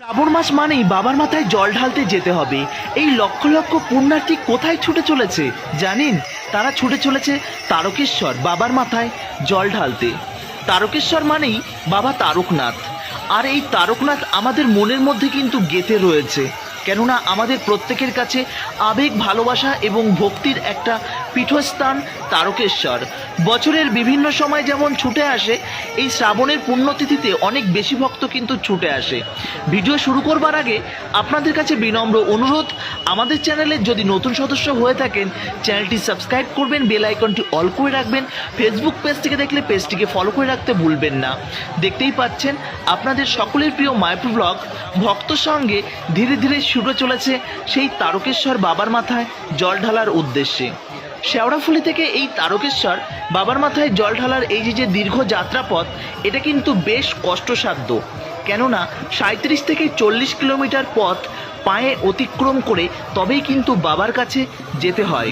শ্রাবণ মাস মানেই বাবার মাথায় জল ঢালতে যেতে হবে। এই লক্ষ লক্ষ পুণ্যার্থী কোথায় ছুটে চলেছে জানেন? তারা ছুটে চলেছে তারকেশ্বর বাবার মাথায় জল ঢালতে। তারকেশ্বর মানেই বাবা তারকনাথ। আর এই তারকনাথ আমাদের মনের মধ্যে কিন্তু গেঁথে রয়েছে, কেননা আমাদের প্রত্যেকের কাছে আবেগ, ভালোবাসা এবং ভক্তির একটা পীঠস্থান তারকেশ্বর। বছরের বিভিন্ন সময় যেমন ছুটে আসে, এই শ্রাবণের পুণ্যতিথিতে অনেক বেশি ভক্ত কিন্তু ছুটে আসে। ভিডিও শুরু করবার আগে আপনাদের কাছে বিনম্র অনুরোধ, আমাদের চ্যানেলে যদি নতুন সদস্য হয়ে থাকেন চ্যানেলটি সাবস্ক্রাইব করবেন, বেল আইকনটি অল করে রাখবেন। ফেসবুক পেজ থেকে দেখলে পেজটিকে ফলো করে রাখতে ভুলবেন না। দেখতেই পাচ্ছেন আপনাদের সকলের প্রিয় মায়াপুর ব্লগ ভক্ত সঙ্গে ধীরে ধীরে ছুটে চলেছে সেই তারকেশ্বর বাবার মাথায় জল ঢালার উদ্দেশ্যে। শেওড়াফুলি থেকে এই তারকেশ্বর বাবার মাথায় জল ঢালার এই যে দীর্ঘ যাত্রাপথ, এটা কিন্তু বেশ কষ্টসাধ্য, কেননা 37 থেকে 40 কিলোমিটার পথ পায়ে অতিক্রম করে তবেই কিন্তু বাবার কাছে যেতে হয়।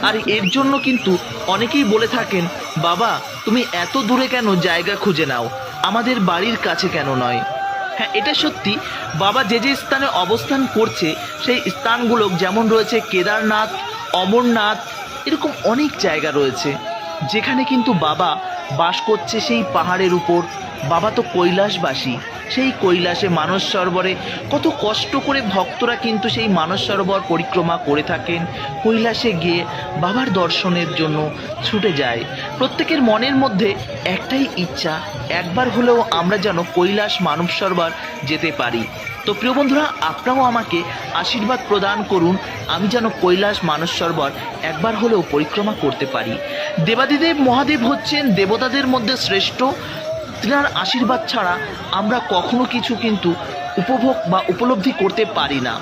আর এর জন্য কিন্তু অনেকেই বলে থাকেন, বাবা তুমি এত দূরে কেন জায়গা খুঁজে নাও, আমাদের বাড়ির কাছে কেন নয়? হ্যাঁ, এটা সত্যি। বাবা যে যে স্থানে অবস্থান করছে সেই স্থানগুলো যেমন রয়েছে কেদারনাথ, অমরনাথ, এরকম অনেক জায়গা রয়েছে যেখানে কিন্তু বাবা বাস করছে সেই পাহাড়ের উপর। বাবা তো কৈলাসবাসী, সেই কৈলাসে মানস সরোবরে কত কষ্ট করে ভক্তরা কিন্তু সেই মানস সরোবর পরিক্রমা করে থাকেন। কৈলাসে গিয়ে বাবার দর্শনের জন্য ছুটে যায়। প্রত্যেকের মনের মধ্যে একটাই ইচ্ছা, একবার হলেও আমরা যেন কৈলাস মানব সরোবর যেতে পারি। তো প্রিয় বন্ধুরা, আপনারাও আমাকে আশীর্বাদ প্রদান করুন, আমি যেন কৈলাস মানস সরোবর একবার হলেও পরিক্রমা করতে পারি। দেবাদিদেব মহাদেব হচ্ছেন দেবতাদের মধ্যে শ্রেষ্ঠ। তিনার আশীর্বাদ ছাড়া আমরা কখনো কিছু কিন্তু উপভোগ বা উপলব্ধি করতে পারি না।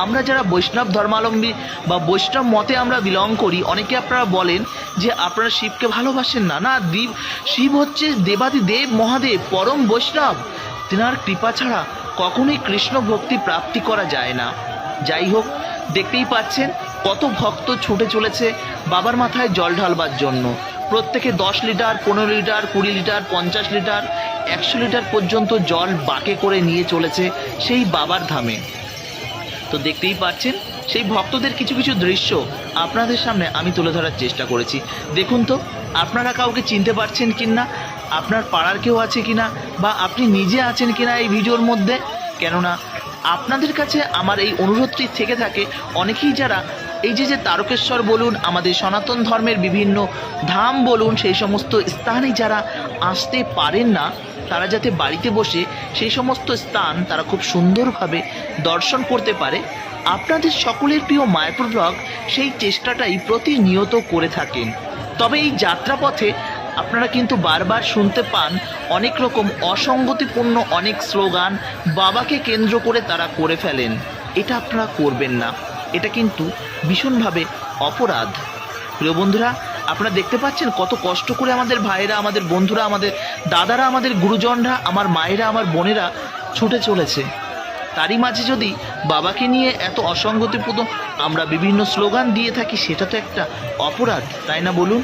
আমরা যারা বৈষ্ণব ধর্মাবলম্বী বা বৈষ্ণব মতে আমরা বিলং করি, অনেকে আপনারা বলেন যে আপনারা শিবকে ভালোবাসেন না। না, শিব হচ্ছে দেবাদিদেব মহাদেব, পরম বৈষ্ণব। তিনার কৃপা ছাড়া কখনোই কৃষ্ণ ভক্তি প্রাপ্তি করা যায় না। যাই হোক, দেখতেই পাচ্ছেন কত ভক্ত ছুটে চলেছে বাবার মাথায় জল ঢালবার জন্য। প্রত্যেকে 10 litre, 15 litre, 20 litre, 50 litre, 100 litre পর্যন্ত জল বাঁকে করে নিয়ে চলেছে সেই বাবার ধামে। তো দেখতেই পাচ্ছেন সেই ভক্তদের কিছু কিছু দৃশ্য আপনাদের সামনে আমি তুলে ধরার চেষ্টা করেছি। দেখুন তো, আপনারা কাউকে চিনতে পারছেন কিনা, আপনার পাড়ার কেউ আছে কিনা, বা আপনি নিজে আছেন কিনা এই ভিডিওর মধ্যে। কেননা আপনাদের কাছে আমার এই অনুরোধটি থেকে থাকে, অনেকেই যারা এই যে তারকেশ্বর বলুন, আমাদের সনাতন ধর্মের বিভিন্ন ধাম বলুন, সেই সমস্ত স্থানে যারা আসতে পারেন না, তারা যাতে বাড়িতে বসে সেই সমস্ত স্থান তারা খুব সুন্দরভাবে দর্শন করতে পারে। আপনাদের সকলের প্রিয় মায়াপুর ব্লগ সেই চেষ্টাটাই প্রতিনিয়ত করে থাকেন। তবে এই যাত্রাপথে আপনারা কিন্তু বারবার শুনতে পান অনেক রকম অসঙ্গতিপূর্ণ অনেক স্লোগান বাবাকে কেন্দ্র করে তারা করে ফেলেন। এটা আপনারা করবেন না, এটা কিন্তু ভীষণভাবে অপরাধ। প্রিয় বন্ধুরা, আপনারা দেখতে পাচ্ছেন কত কষ্ট করে আমাদের ভাইয়েরা, আমাদের বন্ধুরা, আমাদের দাদারা, আমাদের গুরুজনরা, আমার মায়েরা, আমার বোনেরা ছুটে চলেছে। তারই মাঝে যদি বাবাকে নিয়ে এত অসঙ্গতিপূর্ণ আমরা বিভিন্ন স্লোগান দিয়ে থাকি, সেটা তো একটা অপরাধ, তাই না বলুন?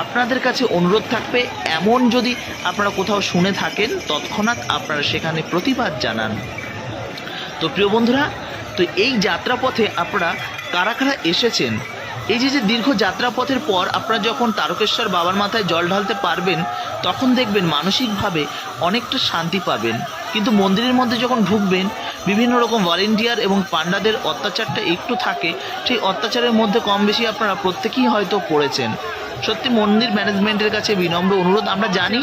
আপনাদের কাছে অনুরোধ থাকবে, এমন যদি আপনারা কোথাও শুনে থাকেন তৎক্ষণাৎ আপনারা সেখানে প্রতিবাদ জানান। তো প্রিয় বন্ধুরা, তো এই যাত্রাপথে আপনারা কারা কারা এসেছেন? এই যে দীর্ঘ যাত্রাপথের পর আপনারা যখন তারকেশ্বর বাবার মাথায় জল ঢালতে পারবেন, তখন দেখবেন মানসিকভাবে অনেকটা শান্তি পাবেন। কিন্তু মন্দিরের মধ্যে যখন ঢুকবেন, বিভিন্ন রকম ভলেন্টিয়ার এবং পান্ডাদের অত্যাচারটা একটু থাকে। সেই অত্যাচারের মধ্যে কম বেশি আপনারা প্রত্যেকেই হয়তো পড়েছেন। সত্যি মন্দির ম্যানেজমেন্টের কাছে বিনম্র অনুরোধ, আমরা জানি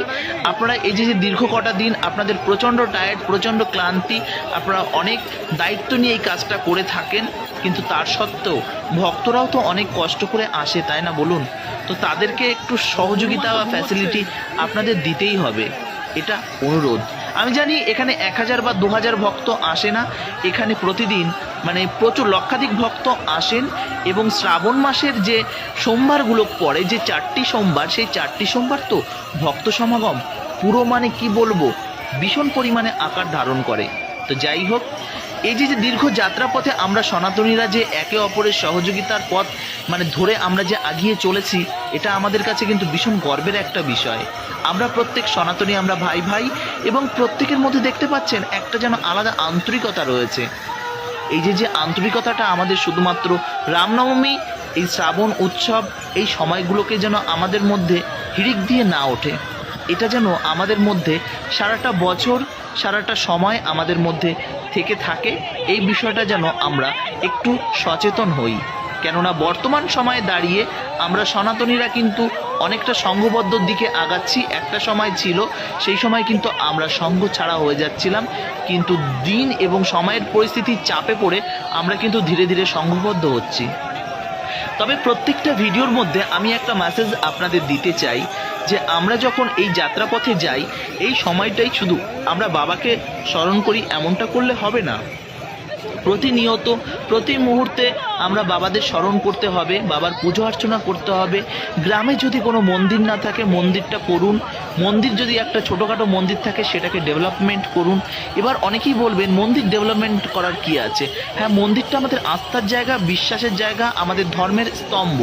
আপনারা এই যে দীর্ঘ কটা দিন আপনাদের প্রচণ্ড টায়ার্ড, প্রচণ্ড ক্লান্তি, আপনারা অনেক দায়িত্ব নিয়ে এই কাজটা করে থাকেন, কিন্তু তার সত্ত্বেও ভক্তরাও তো অনেক কষ্ট করে আসে, তাই না বলুন? তো তাদেরকে একটু সহযোগিতা বা ফ্যাসিলিটি আপনাদের দিতেই হবে, এটা অনুরোধ। আমি জানি এখানে 1000 বা 2000 ভক্ত আসে না, এখানে প্রতিদিন মানে প্রচুর লক্ষাধিক ভক্ত আসেন। এবং শ্রাবণ মাসের যে সোমবারগুলো পড়ে, যে 4টি সোমবার, সেই 4টি সোমবার তো ভক্ত সমাগম পুরো মানে কি বলবো, ভীষণ পরিমাণে আকার ধারণ করে। তো যাই হোক, এই যে দীর্ঘ যাত্রাপথে আমরা সনাতনীরা যে একে অপরের সহযোগিতার পথ ধরে আমরা যে এগিয়ে চলেছি, এটা আমাদের কাছে কিন্তু ভীষণ গর্বের একটা বিষয়। আমরা প্রত্যেক সনাতনী, আমরা ভাই ভাই, এবং প্রত্যেকের মধ্যে দেখতে পাচ্ছেন একটা যেন আলাদা আন্তরিকতা রয়েছে। এই যে আন্তরিকতাটা আমাদের শুধুমাত্র রামনবমী, এই শ্রাবণ উৎসব, এই সময়গুলোকে যেন আমাদের মধ্যে হিড়িক দিয়ে না ওঠে, এটা যেন আমাদের মধ্যে সারাটা বছর, সারাটা সময় আমাদের মধ্যে থেকে থাকে। এই বিষয়টা যেন আমরা একটু সচেতন হই, কেননা বর্তমান সময়ে দাঁড়িয়ে আমরা সনাতনীরা কিন্তু অনেকটা সংঘবদ্ধ দিকে আগাচ্ছি। একটা সময় ছিল, সেই সময় কিন্তু আমরা সংঘ ছাড়া হয়ে যাচ্ছিলাম, কিন্তু দিন এবং সময়ের পরিস্থিতির চাপে পড়ে আমরা কিন্তু ধীরে ধীরে সংঘবদ্ধ হচ্ছি। তবে প্রত্যেকটা ভিডিওর মধ্যে আমি একটা মেসেজ আপনাদের দিতে চাই যে আমরা যখন এই যাত্রাপথে যাই, এই সময়টাই শুধু আমরা বাবাকে স্মরণ করি এমনটা করলে হবে না। প্রতিনিয়ত, প্রতি মুহূর্তে আমরা বাবাদের স্মরণ করতে হবে, বাবার পুজো অর্চনা করতে হবে। গ্রামে যদি কোনো মন্দির না থাকে, মন্দিরটা করুন। মন্দির যদি একটা ছোটোখাটো মন্দির থাকে, সেটাকে ডেভেলপমেন্ট করুন। এবার অনেকেই বলবেন মন্দির ডেভেলপমেন্ট করার কি আছে? হ্যাঁ, মন্দিরটা আমাদের আস্থার জায়গা, বিশ্বাসের জায়গা, আমাদের ধর্মের স্তম্ভ।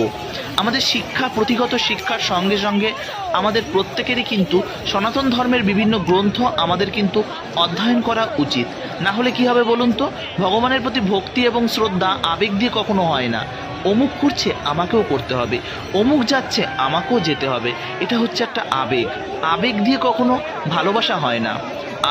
আমাদের শিক্ষা, প্রতিগত শিক্ষার সঙ্গে সঙ্গে আমাদের প্রত্যেকেরই কিন্তু সনাতন ধর্মের বিভিন্ন গ্রন্থ আমাদের কিন্তু অধ্যয়ন করা উচিত। না হলে কি হবে বলুন তো? ভগবানের প্রতি ভক্তি এবং শ্রদ্ধা আবেগ দিয়ে কখনো হয় না। অমুক করছে, আমাকেও করতে হবে, অমুক যাচ্ছে, আমাকেও যেতে হবে, এটা হচ্ছে একটা আবেগ। আবেগ দিয়ে কখনো ভালোবাসা হয় না।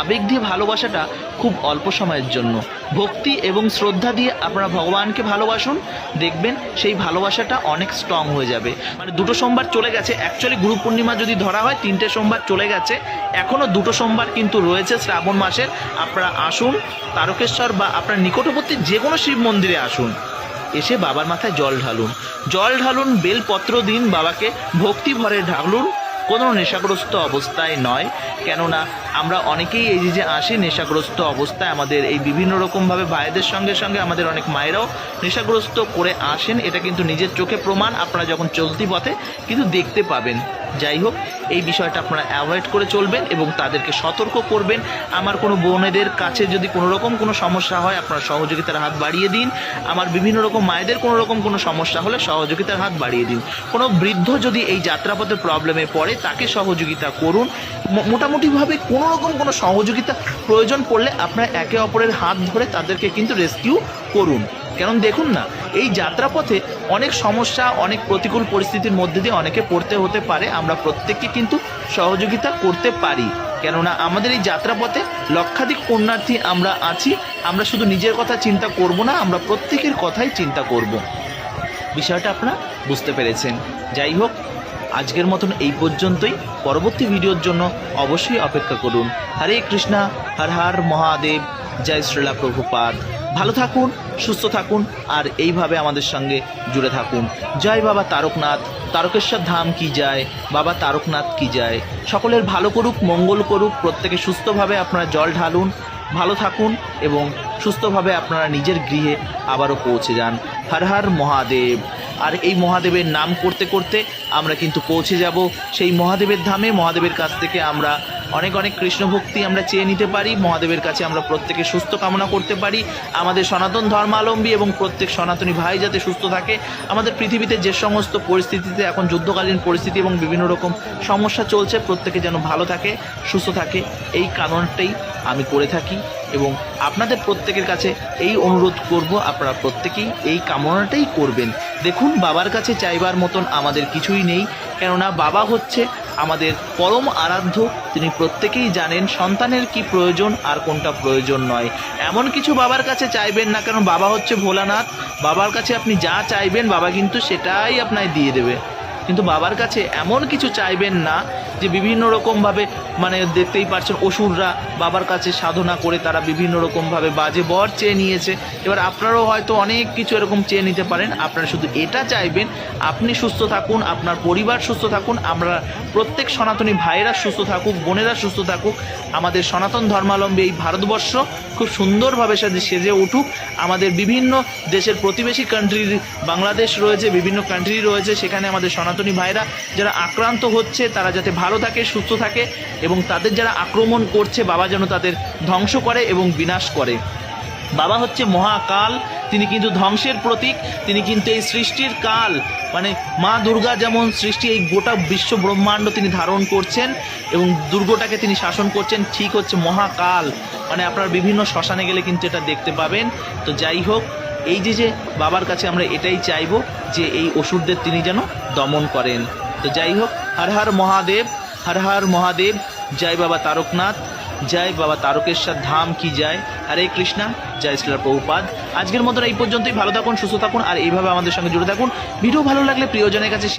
আবেগ দিয়ে ভালোবাসাটা খুব অল্প সময়ের জন্য। ভক্তি এবং শ্রদ্ধা দিয়ে আপনারা ভগবানকে ভালোবাসুন, দেখবেন সেই ভালোবাসাটা অনেক স্ট্রং হয়ে যাবে। দুটো সোমবার চলে গেছে, অ্যাকচুয়ালি গুরু পূর্ণিমা যদি ধরা হয় 3টে সোমবার চলে গেছে, এখনও 2টো সোমবার কিন্তু রয়েছে শ্রাবণ মাসের। আপনারা আসুন তারকেশ্বর বা আপনার নিকটবর্তী যে কোনো শিব মন্দিরে আসুন, এসে বাবার মাথায় জল ঢালুন, বেলপত্র দিন, বাবাকে ভক্তি ভরে ঢালুন, কোনো নেশাগ্রস্ত অবস্থায় নয়। কেননা আমরা অনেকেই এই যে আসি নেশাগ্রস্ত অবস্থায়, আমাদের এই বিভিন্ন রকমভাবে ভাইদের সঙ্গে সঙ্গে আমাদের অনেক মায়েরাও নেশাগ্রস্ত করে আসেন, এটা কিন্তু নিজের চোখে প্রমাণ, আপনারা যখন চলতি পথে কিন্তু দেখতে পাবেন। যাই হোক, এই বিষয়টা আপনারা অ্যাভয়েড করে চলবেন এবং তাদেরকে সতর্ক করবেন। আমার কোনো বোনেদের কাছে যদি কোনো রকম কোনো সমস্যা হয়, আপনারা সহযোগিতার হাত বাড়িয়ে দিন। আমার বিভিন্ন রকম মায়েদের কোনো রকম কোনো সমস্যা হলে সহযোগিতার হাত বাড়িয়ে দিন। কোনো বৃদ্ধ যদি এই যাত্রাপথে প্রবলেমে পড়ে, তাকে সহযোগিতা করুন। মোটামুটিভাবে কোনো রকম কোনো সহযোগিতা প্রয়োজন পড়লে আপনারা একে অপরের হাত ধরে তাদেরকে কিন্তু রেস্কিউ করুন। কারণ দেখুন না, এই যাত্রাপথে অনেক সমস্যা, অনেক প্রতিকূল পরিস্থিতির মধ্যে দিয়ে অনেকে পড়তে হতে পারে। আমরা প্রত্যেককে কিন্তু সহযোগিতা করতে পারি, কেননা আমাদের এই যাত্রাপথে লক্ষাধিক পুণ্যার্থী আমরা আছি। আমরা শুধু নিজের কথা চিন্তা করব না, আমরা প্রত্যেকের কথাই চিন্তা করব। বিষয়টা আপনারা বুঝতে পেরেছেন। যাই হোক, আজকের মতন এই পর্যন্তই। পরবর্তী ভিডিওর জন্য অবশ্যই অপেক্ষা করুন। হরে কৃষ্ণা, হর হর মহাদেব, জয় শ্রীলা প্রভুপাদ। ভালো থাকুন, সুস্থ থাকুন, আর এইভাবে আমাদের সঙ্গে জুড়ে থাকুন। জয় বাবা তারকনাথ, তারকেশ্বর ধাম কি যায়, বাবা তারকনাথ কি যায়। সকলের ভালো করুক, মঙ্গল করুক। প্রত্যেকে সুস্থভাবে আপনারা জল ঢালুন, ভালো থাকুন এবং সুস্থভাবে আপনারা নিজের গৃহে আবারও পৌঁছে যান। হর হর মহাদেব। আর এই মহাদেবের নাম করতে করতে আমরা কিন্তু পৌঁছে যাব সেই মহাদেবের ধামে। মহাদেবের কাছ থেকে আমরা অনেক অনেক কৃষ্ণ ভক্তি আমরা চেয়ে নিতে পারি। মহাদেবের কাছে আমরা প্রত্যেকে সুস্থ কামনা করতে পারি। আমাদের সনাতন ধর্মাবলম্বী এবং প্রত্যেক সনাতনী ভাই যাতে সুস্থ থাকে। আমাদের পৃথিবীতে যে সমস্ত পরিস্থিতিতে এখন যুদ্ধকালীন পরিস্থিতি এবং বিভিন্ন রকম সমস্যা চলছে, প্রত্যেকে যেন ভালো থাকে, সুস্থ থাকে, এই কারণটাই আমি করে থাকি এবং আপনাদের প্রত্যেকের কাছে এই অনুরোধ করব, আপনারা প্রত্যেকেই এই কামনাটাই করবেন। দেখুন, বাবার কাছে চাইবার মতন আমাদের কিছুই নেই, কেননা বাবা হচ্ছে আমাদের পরম আরাধ্য। তিনি প্রত্যেকেই জানেন সন্তানের কি প্রয়োজন আর কোনটা প্রয়োজন নয়। এমন কিছু বাবার কাছে চাইবেন না, কারণ বাবা হচ্ছে ভোলানাথ। বাবার কাছে আপনি যা চাইবেন বাবা কিন্তু সেটাই আপনাকে দিয়ে দেবে। কিন্তু বাবার কাছে এমন কিছু চাইবেন না যে বিভিন্ন রকমভাবে, দেখতেই পাচ্ছেন অসুররা বাবার কাছে সাধনা করে তারা বিভিন্ন রকমভাবে বাজে বর চেয়ে নিয়েছে। এবার আপনারাও হয়তো অনেক কিছু এরকম চেয়ে নিতে পারেন। আপনারা শুধু এটা চাইবেন, আপনি সুস্থ থাকুন, আপনার পরিবার সুস্থ থাকুন, আমরা প্রত্যেক সনাতনী ভাইয়েরা সুস্থ থাকুক, বোনেরা সুস্থ থাকুক, আমাদের সনাতন ধর্মাবলম্বী এই ভারতবর্ষ খুব সুন্দরভাবে সেজে উঠুক। আমাদের বিভিন্ন দেশের প্রতিবেশী কান্ট্রির, বাংলাদেশ রয়েছে, বিভিন্ন কান্ট্রি রয়েছে, সেখানে আমাদের সনাতনী ভাইরা যারা আক্রান্ত হচ্ছে তারা যাতে ভালো থাকে, সুস্থ থাকে, এবং তাদের যারা আক্রমণ করছে বাবা যেন তাদের ধ্বংস করে এবং বিনাশ করে। বাবা হচ্ছে মহাকাল, তিনি কিন্তু ধ্বংসের প্রতীক, তিনি কিন্তু এই সৃষ্টির কাল, মানে মা দুর্গা যেমন সৃষ্টি, এই গোটা বিশ্ব ব্রহ্মাণ্ড তিনি ধারণ করছেন এবং দুর্গটাকে তিনি শাসন করছেন, ঠিক হচ্ছে মহাকাল। মানে আপনার বিভিন্ন শ্মশানে গেলে কিন্তু এটা দেখতে পাবেন। তো যাই হোক, এই যে বাবার কাছে আমরা এটাই চাইবো যে এই অসুরদের তিনি যেন দমন করেন। তো যাই হোক, হর হর মহাদেব, হর হর মহাদেব, জয় বাবা তারকনাথ, জয় বাবা তারকেশ্বর ধাম কি জয়। হরে কৃষ্ণা, জয় শ্রীল প্রভুপাদ। আজকের মতন এই পর্যন্তই। ভালো থাকুন, সুস্থ থাকুন, আর এইভাবে আমাদের সঙ্গে জুড়ে থাকুন। ভিডিও ভালো লাগলে প্রিয়জনের কাছে